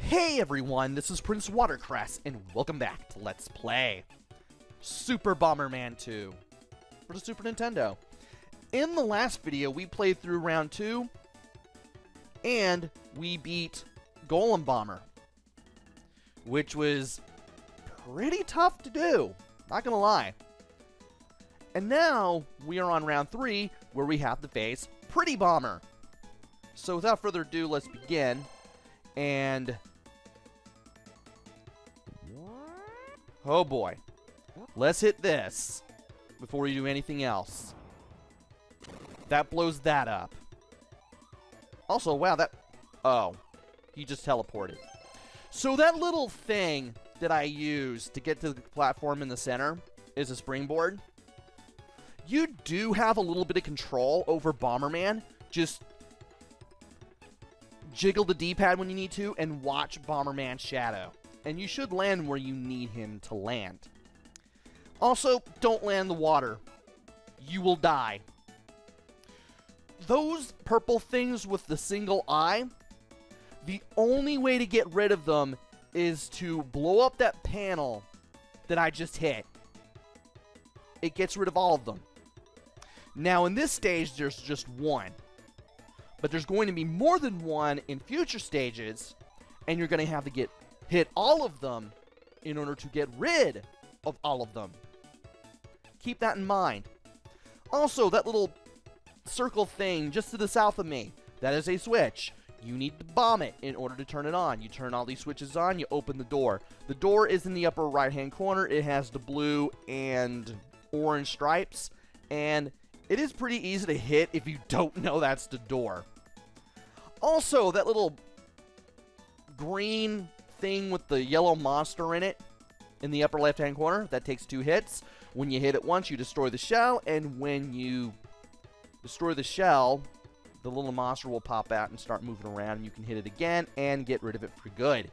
Hey everyone, this is PrinceWatercress, and welcome back to Let's Play Super Bomberman 2 for the Super Nintendo. In the last video, we played through round 2, and we beat Golem Bomber, which was pretty tough to do, not gonna lie. And now, we are on round 3, where we have to face Pretty Bomber. So without further ado, let's begin. And oh boy, let's hit this before we do anything else. That blows that up. Also, wow, oh, he just teleported. So that little thing that I use to get to the platform in the center is a springboard. You do have a little bit of control over Bomberman. Just jiggle the D-pad when you need to, and watch Bomberman's shadow. And you should land where you need him to land. Also, don't land in the water. You will die. Those purple things with the single eye, the only way to get rid of them is to blow up that panel that I just hit. It gets rid of all of them. Now, in this stage, there's just one. But there's going to be more than one in future stages, and you're going to have to hit all of them in order to get rid of all of them. Keep that in mind. Also, that little circle thing just to the south of me, that is a switch. You need to bomb it in order to turn it on. You turn all these switches on, you open the door. The door is in the upper right-hand corner. It has the blue and orange stripes, and it is pretty easy to hit if you don't know that's the door. Also, that little green thing with the yellow monster in it in the upper left-hand corner, that takes 2 hits. When you hit it once, you destroy the shell, and when you destroy the shell, the little monster will pop out and start moving around, and you can hit it again and get rid of it for good.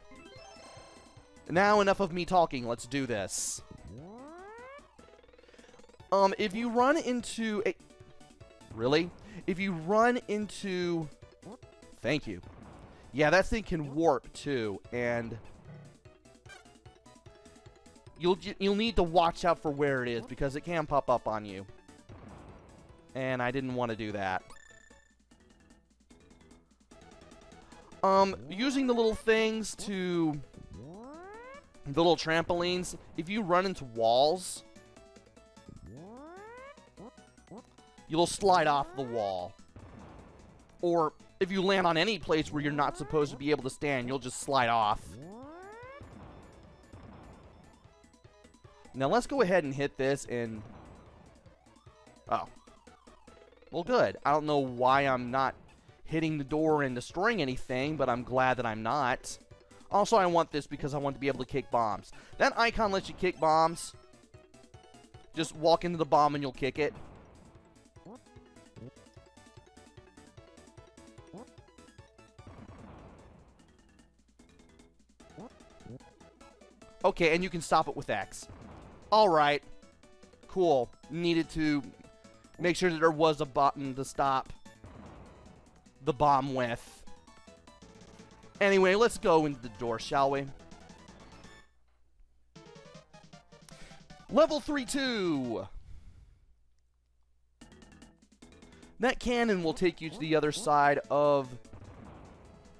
Now, enough of me talking. Let's do this. If you run into a... Really? If you run into... Thank you. Yeah, that thing can warp, too, and... You'll need to watch out for where it is, because it can pop up on you. And I didn't want to do that. Using the little things to... The little trampolines, if you run into walls... You'll slide off the wall. Or if you land on any place where you're not supposed to be able to stand, you'll just slide off. Now let's go ahead and hit this and... Oh. Well, good. I don't know why I'm not hitting the door and destroying anything, but I'm glad that I'm not. Also, I want this because I want to be able to kick bombs. That icon lets you kick bombs. Just walk into the bomb and you'll kick it. Okay, and you can stop it with X. Alright. Cool. Needed to make sure that there was a button to stop the bomb with. Anyway, let's go into the door, shall we? Level 3-2. That cannon will take you to the other side of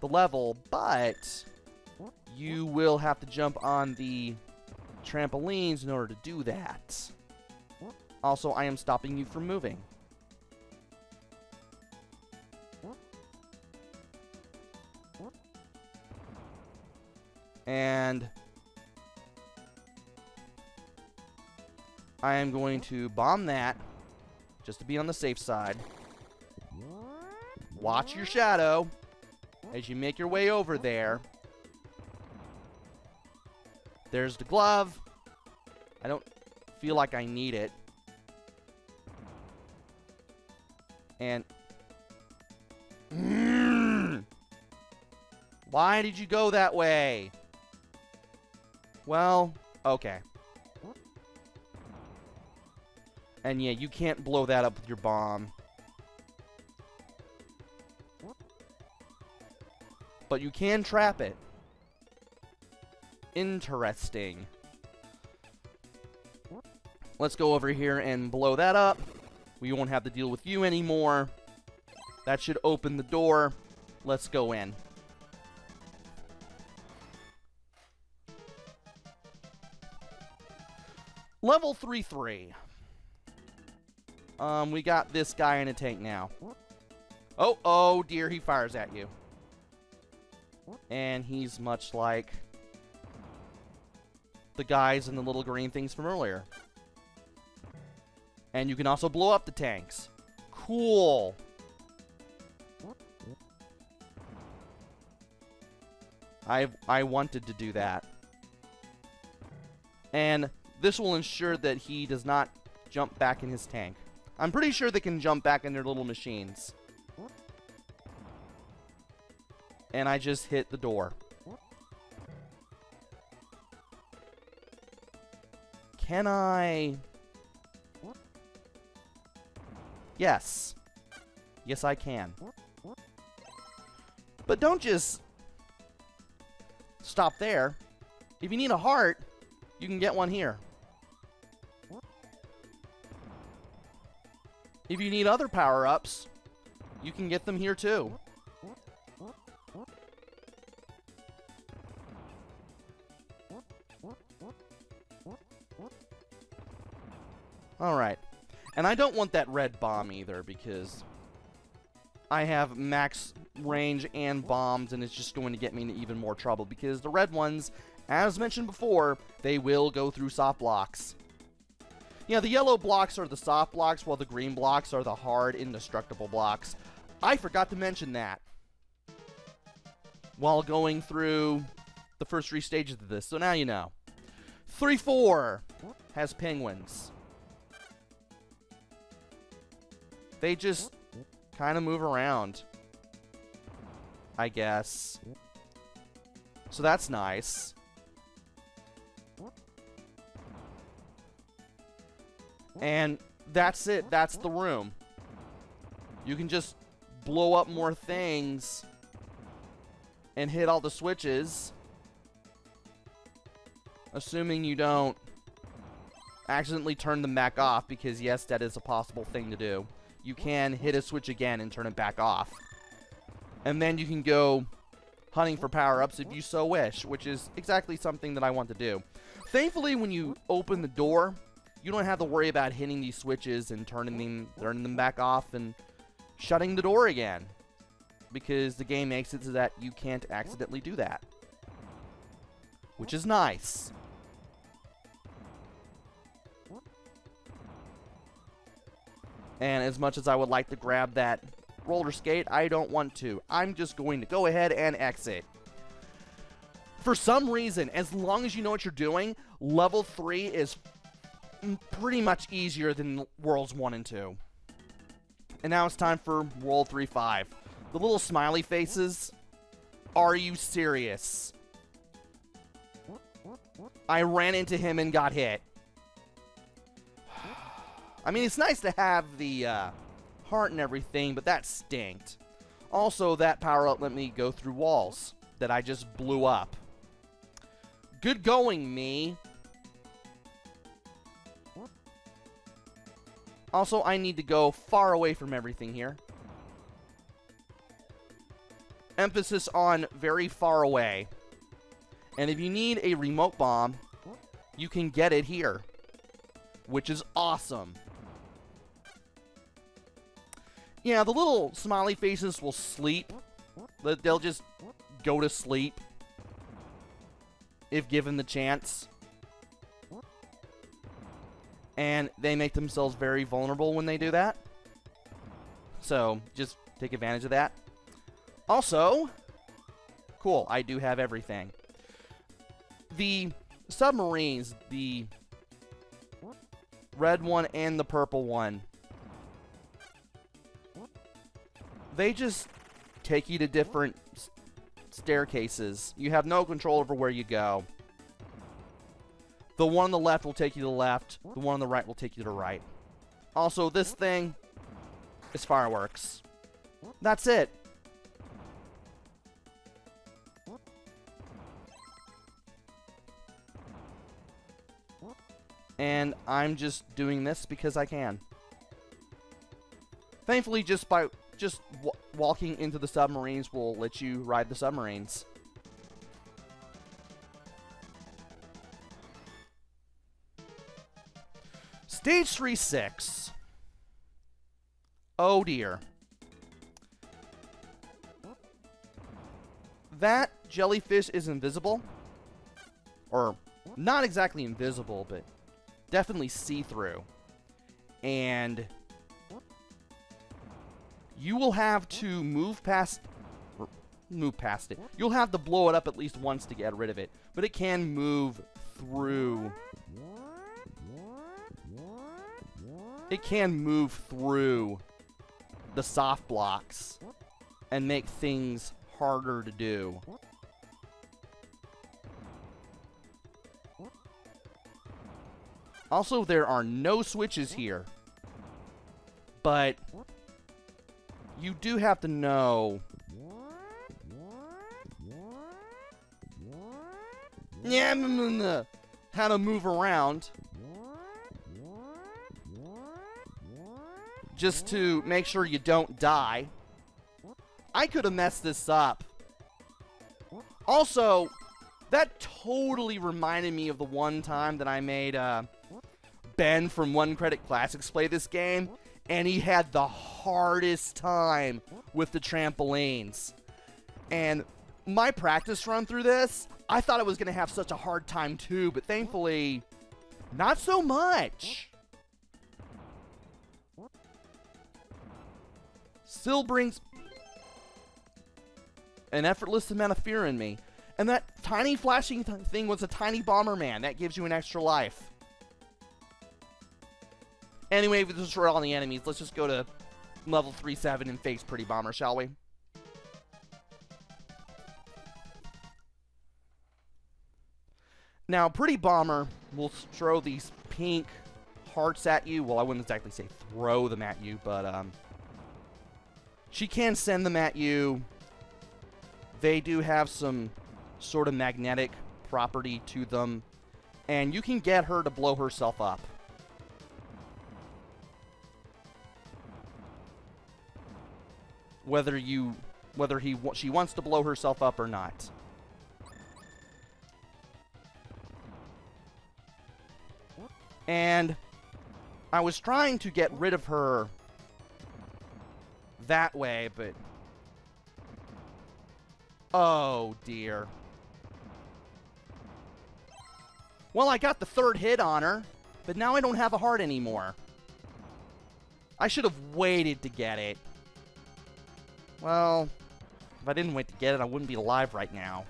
the level, but you will have to jump on the trampolines in order to do that. Also, I am stopping you from moving. And I am going to bomb that just to be on the safe side. Watch your shadow as you make your way over there. There's the glove. I don't feel like I need it. And... Why did you go that way? Well, okay. And yeah, you can't blow that up with your bomb. But you can trap it. Interesting. Let's go over here and blow that up. We won't have to deal with you anymore. That should open the door. Let's go in. Level 3-3. We got this guy in a tank now. Oh dear, he fires at you. And he's much like the guys in the little green things from earlier. And you can also blow up the tanks. Cool. I wanted to do that. And this will ensure that he does not jump back in his tank. I'm pretty sure they can jump back in their little machines. And I just hit the door. Can I? Yes. Yes, I can. But don't just stop there. If you need a heart, you can get one here. If you need other power-ups, you can get them here too. Alright. And I don't want that red bomb either, because I have max range and bombs, and it's just going to get me into even more trouble, because the red ones, as mentioned before, they will go through soft blocks. Yeah, the yellow blocks are the soft blocks, while the green blocks are the hard, indestructible blocks. I forgot to mention that while going through the first 3 stages of this, so now you know. 3-4 has penguins. They just kind of move around, I guess. So that's nice. And that's it. That's the room. You can just blow up more things and hit all the switches. Assuming you don't accidentally turn them back off, because yes, that is a possible thing to do. You can hit a switch again and turn it back off. And then you can go hunting for power-ups if you so wish, which is exactly something that I want to do. Thankfully, when you open the door, you don't have to worry about hitting these switches and turning them back off and shutting the door again, because the game makes it so that you can't accidentally do that, which is nice. And as much as I would like to grab that roller skate, I don't want to. I'm just going to go ahead and exit. For some reason, as long as you know what you're doing, level 3 is pretty much easier than Worlds 1 and 2. And now it's time for World 3-5. The little smiley faces. Are you serious? I ran into him and got hit. I mean, it's nice to have the heart and everything, but that stinked. Also, that power-up let me go through walls that I just blew up. Good going, me. Also, I need to go far away from everything here. Emphasis on very far away. And if you need a remote bomb, you can get it here, which is awesome. Yeah, the little smiley faces will sleep. They'll just go to sleep if given the chance. And they make themselves very vulnerable when they do that. So, just take advantage of that. Also, cool, I do have everything. The submarines, the red one and the purple one, they just take you to different staircases. You have no control over where you go. The one on the left will take you to the left. The one on the right will take you to the right. Also, this thing is fireworks. That's it. And I'm just doing this because I can. Thankfully, just walking into the submarines will let you ride the submarines. Stage 3-6. Oh dear. That jellyfish is invisible. Or, not exactly invisible, but definitely see-through. And you will have to move past it. You'll have to blow it up at least once to get rid of it. But it can move through. It can move through the soft blocks and make things harder to do. Also, there are no switches here. But you do have to know how to move around just to make sure you don't die. I could have messed this up. Also, that totally reminded me of the one time that I made Ben from One Credit Classics play this game, and he had the hardest time with the trampolines. And my practice run through this, I thought I was going to have such a hard time too, but thankfully, not so much. Still brings an effortless amount of fear in me. And that tiny flashing thing was a tiny Bomberman. That gives you an extra life. Anyway, we destroyed all the enemies. Let's just go to level 3-7 and face Pretty Bomber, shall we? Now, Pretty Bomber will throw these pink hearts at you. Well, I wouldn't exactly say throw them at you, but she can send them at you. They do have some sort of magnetic property to them, and you can get her to blow herself up. Whether she wants to blow herself up or not. And I was trying to get rid of her that way, but oh dear. Well, I got the third hit on her, but now I don't have a heart anymore. I should have waited to get it. Well, if I didn't wait to get it, I wouldn't be alive right now.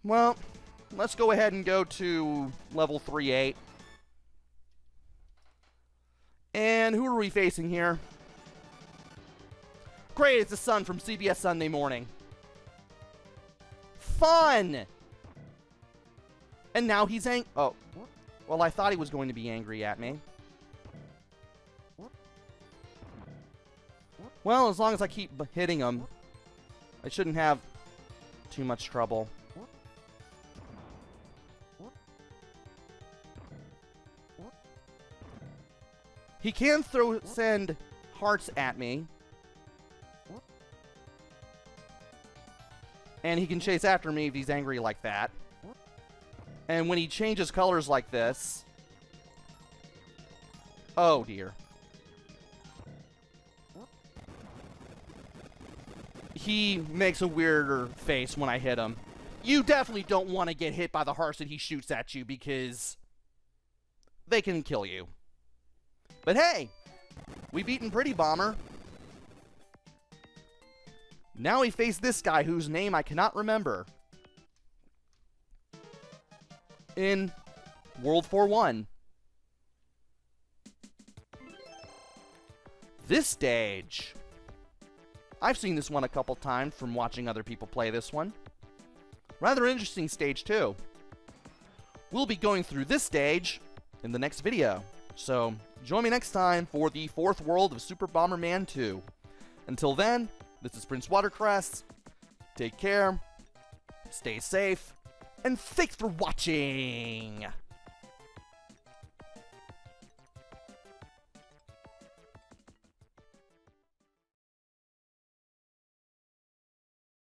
Well, let's go ahead and go to level 3-8. And who are we facing here? Great, it's the Sun from CBS Sunday Morning. Fun! And now he's oh. Well, I thought he was going to be angry at me. Well, as long as I keep hitting him, I shouldn't have too much trouble. He can send hearts at me. And he can chase after me if he's angry like that. And when he changes colors like this... Oh, dear. He makes a weirder face when I hit him. You definitely don't want to get hit by the hearts that he shoots at you because they can kill you. But hey, we beaten Pretty Bomber. Now we face this guy whose name I cannot remember. In World 4-1. This stage. I've seen this one a couple times from watching other people play this one. Rather interesting stage too. We'll be going through this stage in the next video. So join me next time for the 4th world of Super Bomberman 2. Until then, this is PrinceWatercress. Take care, stay safe, and thanks for watching!